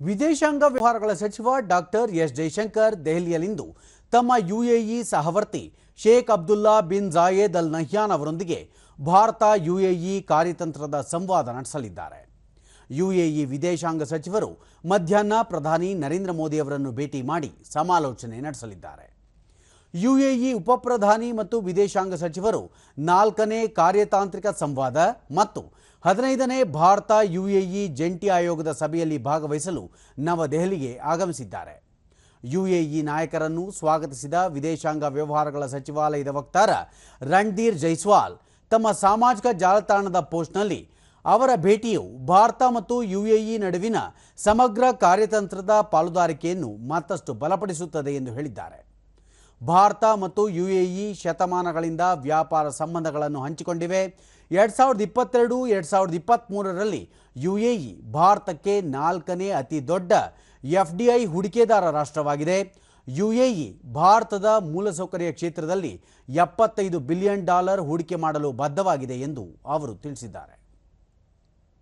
ವಿದೇಶಾಂಗ ವ್ಯವಹಾರಗಳ ಸಚಿವ ಡಾಕ್ಟರ್ ಎಸ್ ಜೈಶಂಕರ್ ದೆಹಲಿಯಲ್ಲಿಂದು ತಮ್ಮ ಯುಎಇ ಸಹವರ್ತಿ Sheikh Abdullah bin Zayed Al Nahyan ಅವರೊಂದಿಗೆ ಭಾರತ ಯುಎಇ ಕಾರ್ಯತಂತ್ರದ ಸಂವಾದ ನಡೆಸಲಿದ್ದಾರೆ. ಯುಎಇ ವಿದೇಶಾಂಗ ಸಚಿವರು ಮಧ್ಯಾಹ್ನ ಪ್ರಧಾನಿ ನರೇಂದ್ರ ಮೋದಿ ಅವರನ್ನು ಭೇಟಿ ಮಾಡಿ ಸಮಾಲೋಚನೆ ನಡೆಸಲಿದ್ದಾರೆ. ಯುಎಇ ಉಪಪ್ರಧಾನಿ ಮತ್ತು ವಿದೇಶಾಂಗ ಸಚಿವರು 4ನೇ ಕಾರ್ಯತಾಂತ್ರಿಕ ಸಂವಾದ ಮತ್ತು 15ನೇ ಭಾರತ ಯುಎಇ ಜಂಟಿ ಆಯೋಗದ ಸಭೆಯಲ್ಲಿ ಭಾಗವಹಿಸಲು ನವದೆಹಲಿಗೆ ಆಗಮಿಸಿದ್ದಾರೆ. ಯುಎಇ ನಾಯಕರನ್ನು ಸ್ವಾಗತಿಸಿದ ವಿದೇಶಾಂಗ ವ್ಯವಹಾರಗಳ ಸಚಿವಾಲಯದ ವಕ್ತಾರ ರಣಧೀರ್ ಜೈಸ್ವಾಲ್ ತಮ್ಮ ಸಾಮಾಜಿಕ ಜಾಲತಾಣದ ಪೋಸ್ಟ್ನಲ್ಲಿ ಅವರ ಭೇಟಿಯು ಭಾರತ ಮತ್ತು ಯುಎಇ ನಡುವಿನ ಸಮಗ್ರ ಕಾರ್ಯತಂತ್ರದ ಪಾಲುದಾರಿಕೆಯನ್ನು ಮತ್ತಷ್ಟು ಬಲಪಡಿಸುತ್ತದೆ ಎಂದು ಹೇಳಿದ್ದಾರೆ. ಭಾರತ ಮತ್ತು ಯುಎಇ ಶತಮಾನಗಳಿಂದ ವ್ಯಾಪಾರ ಸಂಬಂಧಗಳನ್ನು ಹಂಚಿಕೊಂಡಿವೆ. 2022-2023ರಲ್ಲಿ ಯುಎಇ ಭಾರತಕ್ಕೆ 4ನೇ ಅತಿ ದೊಡ್ಡ ಎಫ್ಡಿಐ ಹೂಡಿಕೆದಾರ ರಾಷ್ಟ್ರವಾಗಿದೆ. ಯುಎಇ ಭಾರತದ ಮೂಲಸೌಕರ್ಯ ಕ್ಷೇತ್ರದಲ್ಲಿ $75 ಬಿಲಿಯನ್ ಹೂಡಿಕೆ ಮಾಡಲು ಬದ್ಧವಾಗಿದೆ ಎಂದು ಅವರು ತಿಳಿಸಿದ್ದಾರೆ.